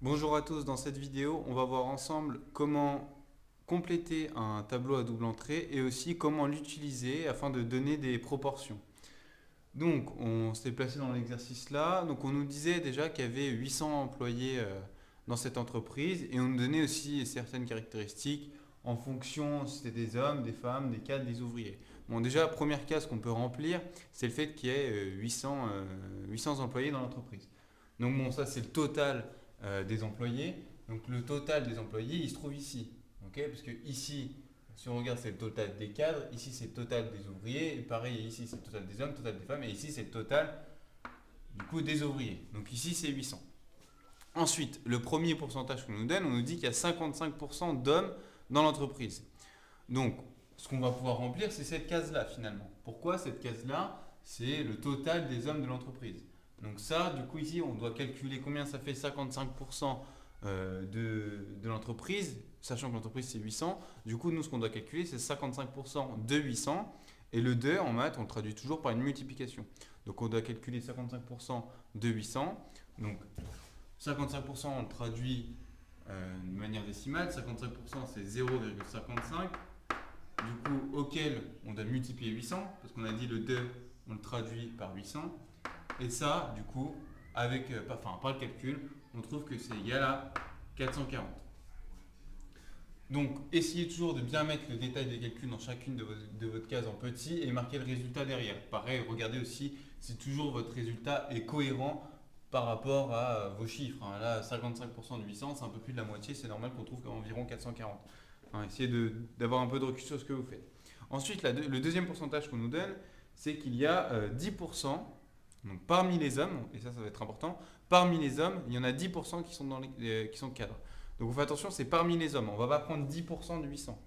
Bonjour à tous, dans cette vidéo, on va voir ensemble comment compléter un tableau à double entrée et aussi comment l'utiliser afin de donner des proportions. Donc, on s'est placé dans l'exercice là. Donc, on nous disait déjà qu'il y avait 800 employés dans cette entreprise et on nous donnait aussi certaines caractéristiques en fonction si c'était des hommes, des femmes, des cadres, des ouvriers. Bon, déjà, première case qu'on peut remplir, c'est le fait qu'il y ait 800 employés dans l'entreprise. Donc, bon, ça, c'est le total des employés. Donc, le total des employés, il se trouve ici. Ok, parce que ici, si on regarde, c'est le total des cadres, ici c'est le total des ouvriers, et pareil, ici c'est le total des hommes, le total des femmes, et ici c'est le total du coup des ouvriers. Donc ici c'est 800. Ensuite, le premier pourcentage qu'on nous donne, on nous dit qu'il y a 55% d'hommes dans l'entreprise. Donc, ce qu'on va pouvoir remplir, c'est cette case-là finalement. Pourquoi cette case-là? C'est le total des hommes de l'entreprise. Donc ça, du coup ici, on doit calculer combien ça fait 55% de l'entreprise, sachant que l'entreprise c'est 800. Du coup, nous, ce qu'on doit calculer, c'est 55% de 800. Et le 2 en maths, on le traduit toujours par une multiplication. Donc on doit calculer 55% de 800. Donc 55%, on le traduit de manière décimale. 55%, c'est 0,55. Du coup, auquel on doit multiplier 800, parce qu'on a dit le 2, on le traduit par 800. Et ça, du coup, avec, par le calcul, on trouve que c'est égal à 440. Donc, essayez toujours de bien mettre le détail des calculs dans chacune de votre case en petit et marquer le résultat derrière. Pareil, regardez aussi si toujours votre résultat est cohérent par rapport à vos chiffres. Là, 55% de 800, c'est un peu plus de la moitié, c'est normal qu'on trouve environ 440. Essayez d'avoir un peu de recul sur ce que vous faites. Ensuite, le deuxième pourcentage qu'on nous donne, c'est qu'il y a 10%, donc parmi les hommes, et ça va être important, parmi les hommes, il y en a 10% qui sont, qui sont cadres. Donc on fait attention, c'est parmi les hommes. On ne va pas prendre 10% de 800.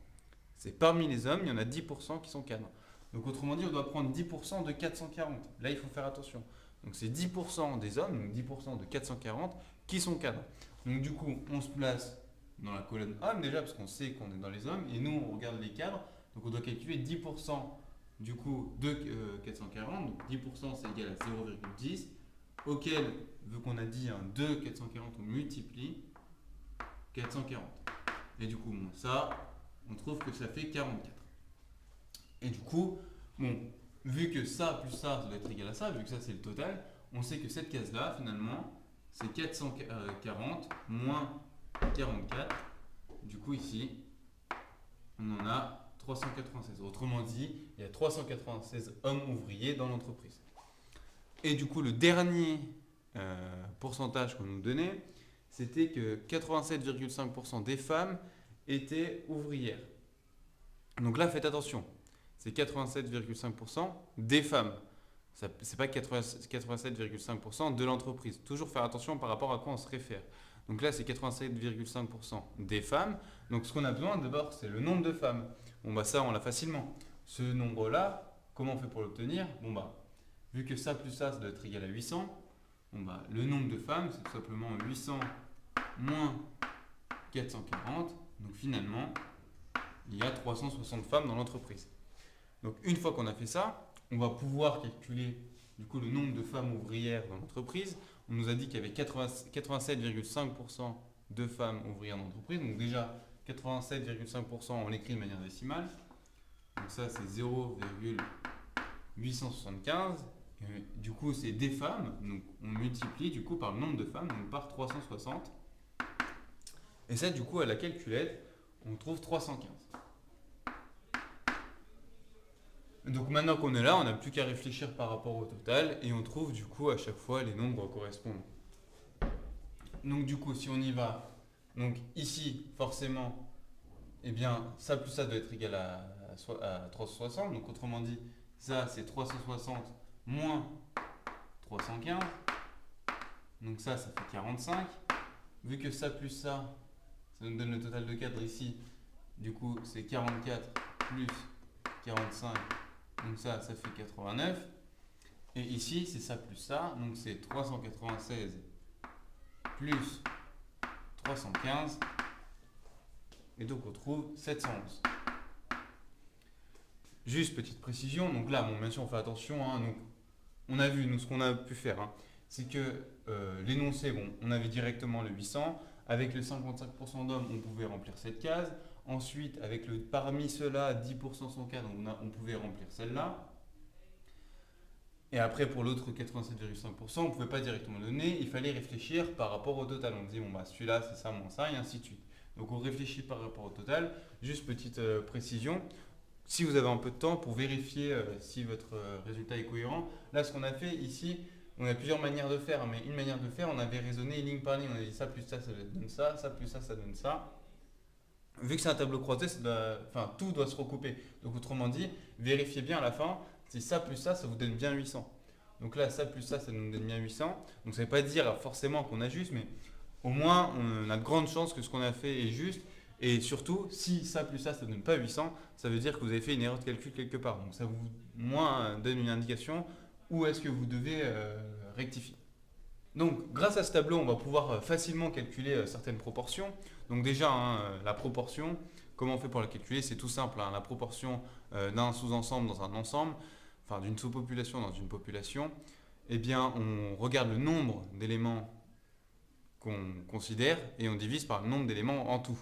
C'est parmi les hommes, il y en a 10% qui sont cadres. Donc autrement dit, on doit prendre 10% de 440. Là, il faut faire attention. Donc c'est 10% des hommes, donc 10% de 440 qui sont cadres. Donc du coup, on se place dans la colonne hommes déjà, parce qu'on sait qu'on est dans les hommes, et nous, on regarde les cadres. Donc on doit calculer 10% du coup de 440. Donc 10% c'est égal à 0,10, auquel, vu qu'on a dit un 2 440, on multiplie 440. Et du coup, ça, on trouve que ça fait 44. Et du coup, bon, vu que ça plus ça doit être égal à ça, vu que ça c'est le total, on sait que cette case-là, finalement, c'est 440 moins 44. Du coup, ici, on en a 396. Autrement dit, il y a 396 hommes ouvriers dans l'entreprise. Et du coup, le dernier pourcentage qu'on nous donnait, c'était que 87,5% des femmes étaient ouvrières. Donc là, faites attention, c'est 87,5% des femmes. Ce n'est pas 87,5% de l'entreprise. Toujours faire attention par rapport à quoi on se réfère. Donc là, c'est 87,5% des femmes. Donc ce qu'on a besoin d'abord, c'est le nombre de femmes. Bon, bah ça, on l'a facilement. Ce nombre-là, comment on fait pour l'obtenir? Bon, bah, vu que ça plus ça doit être égal à 800, bon, bah, le nombre de femmes, c'est tout simplement 800 moins 440. Donc finalement, il y a 360 femmes dans l'entreprise. Donc une fois qu'on a fait ça, on va pouvoir calculer du coup le nombre de femmes ouvrières dans l'entreprise. On nous a dit qu'il y avait 87,5% de femmes ouvrières dans l'entreprise. Donc déjà 87,5%, on l'écrit de manière décimale. Donc ça c'est 0,875. Du coup c'est des femmes. Donc on multiplie du coup par le nombre de femmes, donc par 360. Et ça du coup à la calculette, on trouve 315. Donc maintenant qu'on est là, on n'a plus qu'à réfléchir par rapport au total et on trouve du coup à chaque fois les nombres correspondants. Donc du coup, si on y va, donc ici forcément, eh bien ça plus ça doit être égal à 360. Donc autrement dit, ça c'est 360 moins 315. Donc ça fait 45. Vu que ça plus ça nous donne le total de cadres ici. Du coup, c'est 44 plus 45. Donc ça fait 89. Et ici, c'est ça plus ça. Donc c'est 396 plus 315. Et donc on trouve 711. Juste petite précision. Donc là, bon, bien sûr, on fait attention. Donc on a vu, nous, ce qu'on a pu faire. c'est que l'énoncé, bon, on avait directement le 800. Avec le 55% d'hommes, on pouvait remplir cette case. Ensuite, avec le parmi ceux-là, 10% sont cadres, on pouvait remplir celle-là. Et après, pour l'autre 87,5%, on ne pouvait pas directement le donner, il fallait réfléchir par rapport au total. On disait, bon, bah, celui-là, c'est ça, moins ça, et ainsi de suite. Donc, on réfléchit par rapport au total. Juste petite précision, si vous avez un peu de temps pour vérifier si votre résultat est cohérent, là, ce qu'on a fait ici, on a plusieurs manières de faire, mais une manière de faire, on avait raisonné ligne par ligne. On a dit ça plus ça, ça donne ça, ça plus ça donne ça. Vu que c'est un tableau croisé, enfin, tout doit se recouper. Donc, autrement dit, vérifiez bien à la fin si ça plus ça vous donne bien 800. Donc là, ça plus ça nous donne bien 800. Donc ça ne veut pas dire forcément qu'on ajuste, mais au moins, on a de grandes chances que ce qu'on a fait est juste. Et surtout, si ça plus ça ne donne pas 800, ça veut dire que vous avez fait une erreur de calcul quelque part. Donc ça vous moins donne une indication où est-ce que vous devez rectifier. Donc grâce à ce tableau, on va pouvoir facilement calculer certaines proportions. Donc déjà, la proportion, comment on fait pour la calculer? C'est tout simple, hein. La proportion d'un sous-ensemble dans un ensemble, enfin d'une sous-population dans une population, eh bien on regarde le nombre d'éléments qu'on considère et on divise par le nombre d'éléments en tout.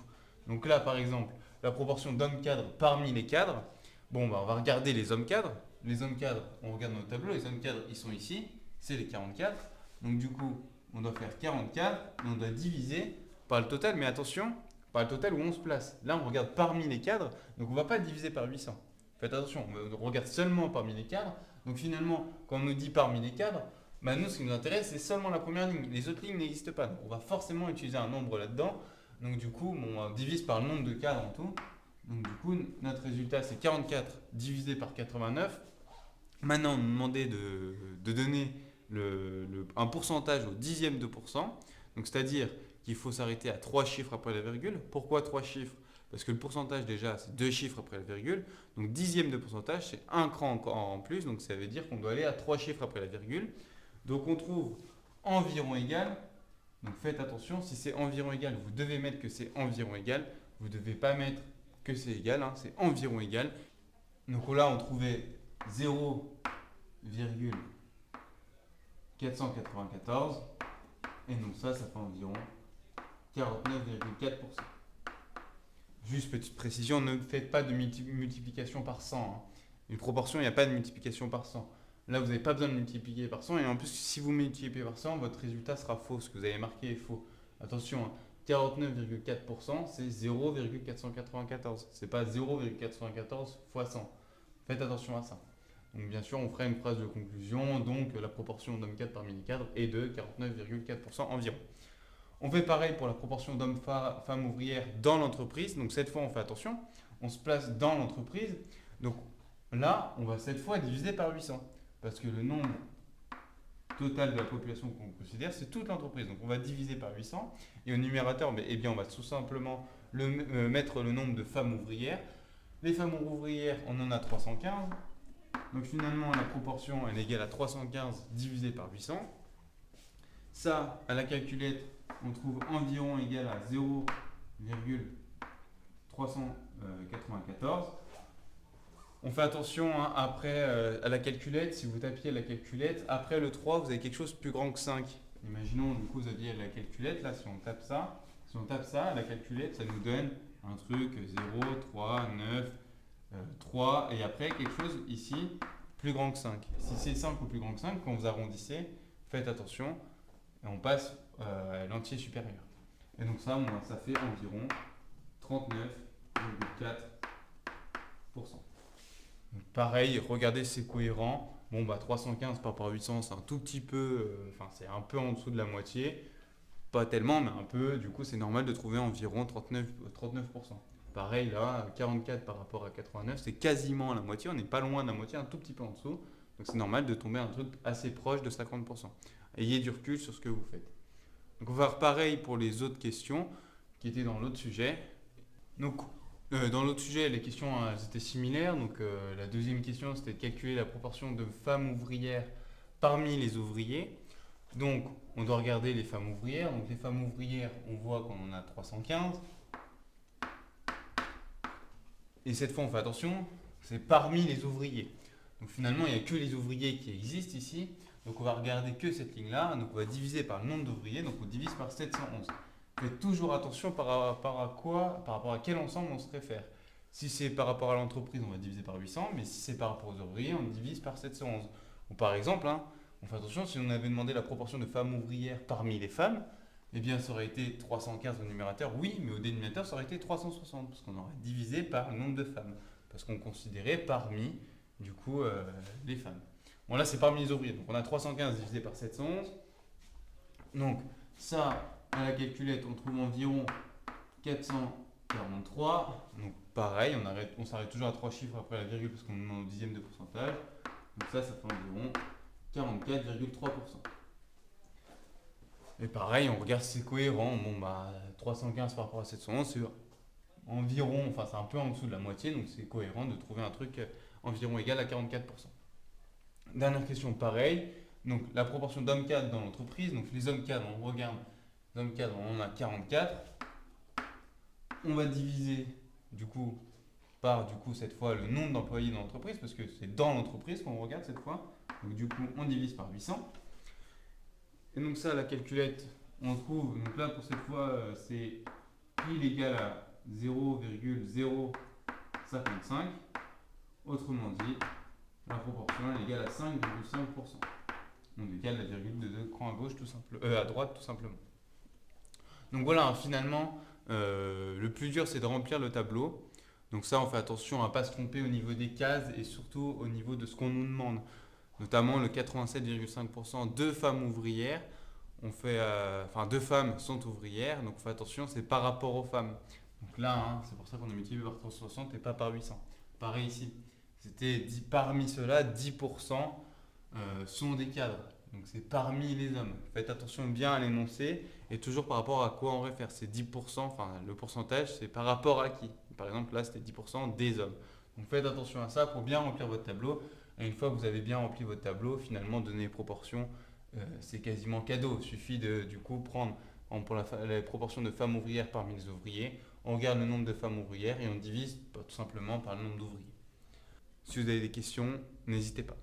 Donc là, par exemple, la proportion d'hommes cadres parmi les cadres, bon, bah, on va regarder les hommes cadres. Les hommes cadres, on regarde notre tableau, les hommes cadres, ils sont ici, c'est les 44. Donc du coup, on doit faire 44 et on doit diviser par le total, mais attention, par le total où on se place. Là, on regarde parmi les cadres, donc on ne va pas diviser par 800. Faites attention, on regarde seulement parmi les cadres. Donc finalement, quand on nous dit parmi les cadres, bah nous, ce qui nous intéresse, c'est seulement la première ligne. Les autres lignes n'existent pas. Donc on va forcément utiliser un nombre là-dedans. Donc du coup, on divise par le nombre de cadres en tout. Donc du coup, notre résultat, c'est 44 divisé par 89. Maintenant, on nous demandait de donner un pourcentage au dixième de pourcent. Donc c'est-à-dire qu'il faut s'arrêter à 3 chiffres après la virgule. Pourquoi 3 chiffres? Parce que le pourcentage déjà, c'est 2 chiffres après la virgule. Donc dixième de pourcentage, c'est un cran en plus. Donc ça veut dire qu'on doit aller à 3 chiffres après la virgule. Donc on trouve environ égal. Donc faites attention, si c'est environ égal, vous devez mettre que c'est environ égal. Vous ne devez pas mettre que c'est égal, hein, c'est environ égal. Donc là, on trouvait 0,494. Et donc ça fait environ 49,4%. Juste petite précision, ne faites pas de multiplication par 100. Hein. Une proportion, il n'y a pas de multiplication par 100. Là, vous n'avez pas besoin de multiplier par 100. Et en plus, si vous multipliez par 100, votre résultat sera faux. Ce que vous avez marqué est faux. Attention, hein, 49,4%, c'est 0,494. Ce n'est pas 0,494 fois 100. Faites attention à ça. Donc bien sûr, on fera une phrase de conclusion. Donc la proportion d'hommes cadres parmi les cadres est de 49,4% environ. On fait pareil pour la proportion d'hommes-femmes ouvrières dans l'entreprise. Donc cette fois, on fait attention. On se place dans l'entreprise. Donc là, on va cette fois diviser par 800. Parce que le nombre total de la population qu'on considère, c'est toute l'entreprise. Donc on va diviser par 800. Et au numérateur, eh bien, on va tout simplement mettre le nombre de femmes ouvrières. Les femmes ouvrières, on en a 315. Donc finalement, la proportion, elle est égale à 315 divisé par 800. Ça, à la calculette, on trouve environ égal à 0,394. On fait attention hein, après à la calculette, si vous tapiez la calculette, après le 3, vous avez quelque chose de plus grand que 5. Imaginons, du coup, vous aviez la calculette, là, si on tape ça, la calculette, ça nous donne un truc 0, 3, 9, 3, et après quelque chose ici, plus grand que 5. Si c'est 5 ou plus grand que 5, quand vous arrondissez, faites attention, et on passe à l'entier supérieur. Et donc ça, ça fait environ 39,4%. Donc pareil, regardez, c'est cohérent. Bon, bah 315 par rapport à 800, c'est un tout petit peu, c'est un peu en dessous de la moitié. Pas tellement, mais un peu. Du coup, c'est normal de trouver environ 39%. Pareil, là, 44 par rapport à 89, c'est quasiment la moitié. On n'est pas loin de la moitié, un tout petit peu en dessous. Donc c'est normal de tomber à un truc assez proche de 50%. Ayez du recul sur ce que vous faites. Donc on va faire pareil pour les autres questions qui étaient dans l'autre sujet. Donc dans l'autre sujet, les questions étaient similaires. Donc la deuxième question, c'était de calculer la proportion de femmes ouvrières parmi les ouvriers. Donc on doit regarder les femmes ouvrières. Donc les femmes ouvrières, on voit qu'on en a 315. Et cette fois, on fait attention, c'est parmi les ouvriers. Donc finalement, il n'y a que les ouvriers qui existent ici. Donc on va regarder que cette ligne-là, donc on va diviser par le nombre d'ouvriers, donc on divise par 711. Faites toujours attention par rapport à quoi, par rapport à quel ensemble on se réfère. Si c'est par rapport à l'entreprise, on va diviser par 800, mais si c'est par rapport aux ouvriers, on divise par 711. Ou par exemple, hein, on fait attention, si on avait demandé la proportion de femmes ouvrières parmi les femmes, eh bien ça aurait été 315 au numérateur, oui, mais au dénominateur, ça aurait été 360, parce qu'on aurait divisé par le nombre de femmes, parce qu'on considérait parmi, du coup, les femmes. Bon, là, c'est parmi les ouvriers, donc on a 315 divisé par 711. Donc, ça, à la calculette, on trouve environ 443. Donc, pareil, on s'arrête toujours à 3 chiffres après la virgule, parce qu'on est au dixième de pourcentage. Donc ça fait environ 44,3%. Et pareil, on regarde si c'est cohérent. Bon, bah, 315 par rapport à 711, c'est environ, enfin, c'est un peu en dessous de la moitié, donc c'est cohérent de trouver un truc environ égal à 44%. Dernière question, pareil. Donc, la proportion d'hommes cadres dans l'entreprise. Donc, les hommes cadres, on regarde. Les hommes cadres, on en a 44. On va diviser, du coup, par, cette fois, le nombre d'employés dans l'entreprise, parce que c'est dans l'entreprise qu'on regarde cette fois. Donc, du coup, on divise par 800. Et donc, ça, la calculette, on trouve, donc là, pour cette fois, c'est pile égal à 0,055. Autrement dit, la proportion est égale à 5,5%. Donc égal à la virgule de 2 crans à gauche, à droite tout simplement. Donc voilà, finalement, le plus dur c'est de remplir le tableau. Donc ça, on fait attention à ne pas se tromper au niveau des cases et surtout au niveau de ce qu'on nous demande. Notamment le 87,5% de femmes ouvrières. Deux femmes sont ouvrières, donc on fait attention, c'est par rapport aux femmes. Donc là, hein, c'est pour ça qu'on a multiplié par 360 et pas par 800. Pareil ici, c'était parmi ceux-là, 10% sont des cadres. Donc c'est parmi les hommes. Faites attention bien à l'énoncé et toujours par rapport à quoi on réfère. C'est 10%, enfin le pourcentage, c'est par rapport à qui. Par exemple, là, c'était 10% des hommes. Donc faites attention à ça pour bien remplir votre tableau. Et une fois que vous avez bien rempli votre tableau, finalement, donner les proportions, c'est quasiment cadeau. Il suffit de, du coup, prendre pour la proportion de femmes ouvrières parmi les ouvriers. On regarde le nombre de femmes ouvrières et on divise tout simplement par le nombre d'ouvriers. Si vous avez des questions, n'hésitez pas.